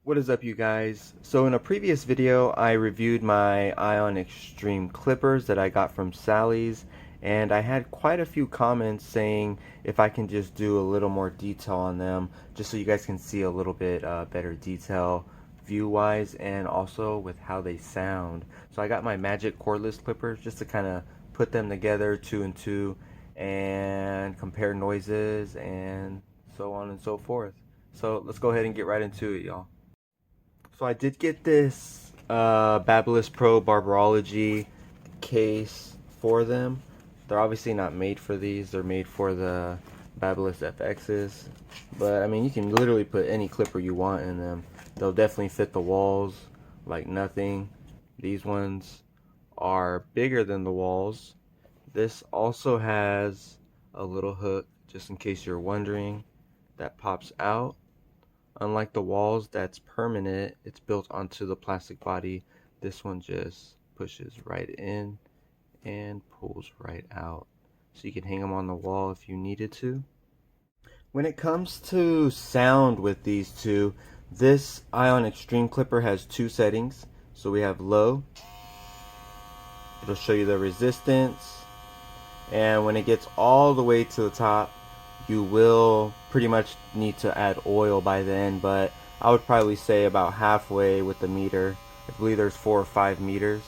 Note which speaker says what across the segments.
Speaker 1: What is up, you guys? So in a previous video I reviewed my Ion Extreme clippers that I got from Sally's, and I had quite a few comments saying if I can just do a little more detail on them just so you guys can see a little bit better detail view wise and also with how they sound. So I got my magic cordless clippers just to kind of put them together two and two and compare noises and so on and so forth. So let's go ahead and get right into it, y'all. So I did get this Babyliss Pro Barberology case for them. They're obviously not made for these. They're made for the Babyliss FXs. But I mean, you can literally put any clipper you want in them. They'll definitely fit the walls like nothing. These ones are bigger than the walls. This also has a little hook, just in case you're wondering, that pops out. Unlike the walls that's permanent, it's built onto the plastic body. This one just pushes right in and pulls right out. So you can hang them on the wall if you needed to. When it comes to sound with these two, this Ion Extreme clipper has two settings. So we have low. It'll show you the resistance. And when it gets all the way to the top, you will pretty much need to add oil by then, but I would probably say about halfway with the meter. I believe there's 4 or 5 meters.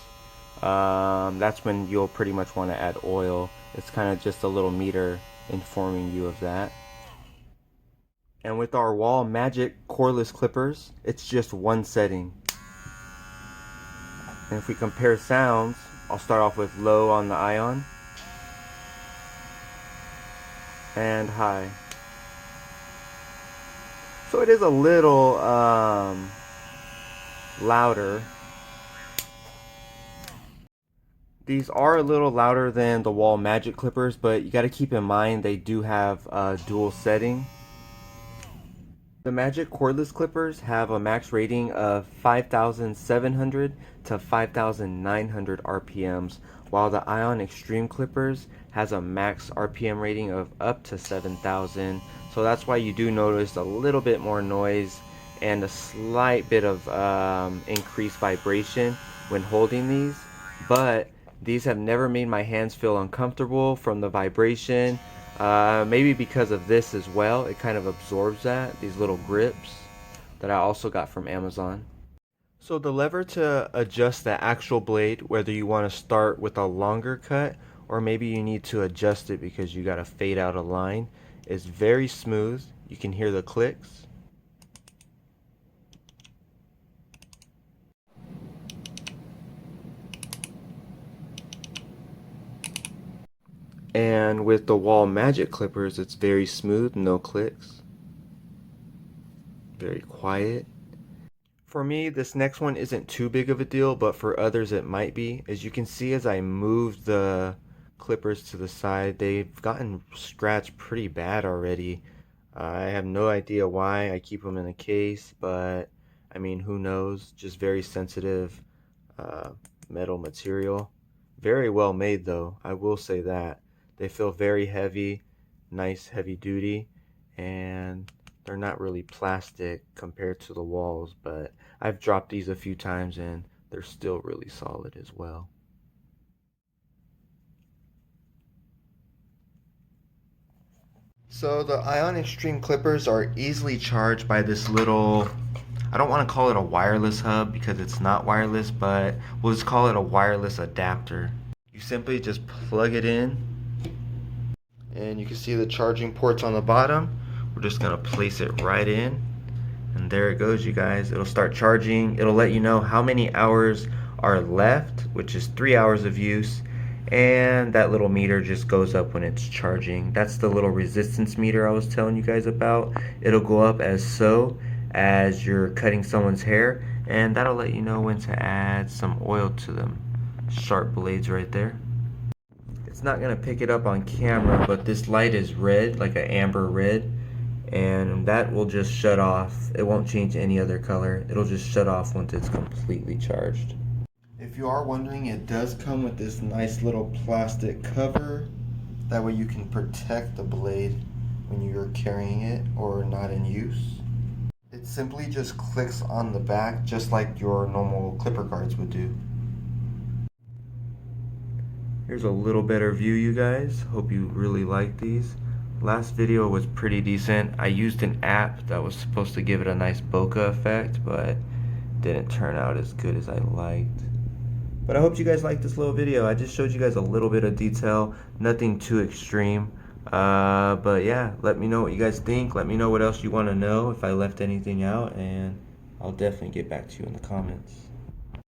Speaker 1: That's when you'll pretty much want to add oil. It's kind of just a little meter informing you of that. And with our Wahl Magic cordless clippers, it's just one setting. And if we compare sounds, I'll start off with low on the Ion and high. So it is a little louder. These are a little louder than the Wahl Magic clippers, but you got to keep in mind they do have a dual setting. The Magic cordless clippers have a max rating of 5,700 to 5,900 RPMs, while the Ion Extreme clippers has a max RPM rating of up to 7,000. So that's why you do notice a little bit more noise and a slight bit of increased vibration when holding these. But these have never made my hands feel uncomfortable from the vibration. Maybe because of this as well, it kind of absorbs that, these little grips that I also got from Amazon. So the lever to adjust the actual blade, whether you want to start with a longer cut or maybe you need to adjust it because you got to fade out a line, is very smooth. You can hear the clicks. And with the Wahl Magic clippers, it's very smooth, no clicks. Very quiet. For me, this next one isn't too big of a deal, but for others it might be. As you can see, as I move the clippers to the side, they've gotten scratched pretty bad already. I have no idea why. I keep them in a case, but I mean, who knows? Just very sensitive metal material. Very well made though, I will say that. They feel very heavy, nice heavy duty, and they're not really plastic compared to the walls, but I've dropped these a few times and they're still really solid as well. So the Ion Extreme clippers are easily charged by this little, I don't want to call it a wireless hub because it's not wireless, but we'll just call it a wireless adapter. You simply just plug it in and you can see the charging ports on the bottom. We're just gonna place it right in, and there it goes, you guys. It'll start charging. It'll let you know how many hours are left, which is 3 hours of use, and that little meter just goes up when it's charging. That's the little resistance meter I was telling you guys about. It'll go up as you're cutting someone's hair, and that'll let you know when to add some oil to them. Sharp blades right there. It's not gonna pick it up on camera, but this light is red, like an amber red, and that will just shut off. It won't change any other color. It'll just shut off once it's completely charged. If you are wondering, it does come with this nice little plastic cover. That way you can protect the blade when you're carrying it or not in use. It simply just clicks on the back just like your normal clipper guards would do. Here's a little better view, you guys. Hope you really like these. Last video was pretty decent. I used an app that was supposed to give it a nice bokeh effect, but didn't turn out as good as I liked. But I hope you guys liked this little video. I just showed you guys a little bit of detail, nothing too extreme. But yeah, let me know what you guys think. Let me know what else you want to know, if I left anything out, and I'll definitely get back to you in the comments.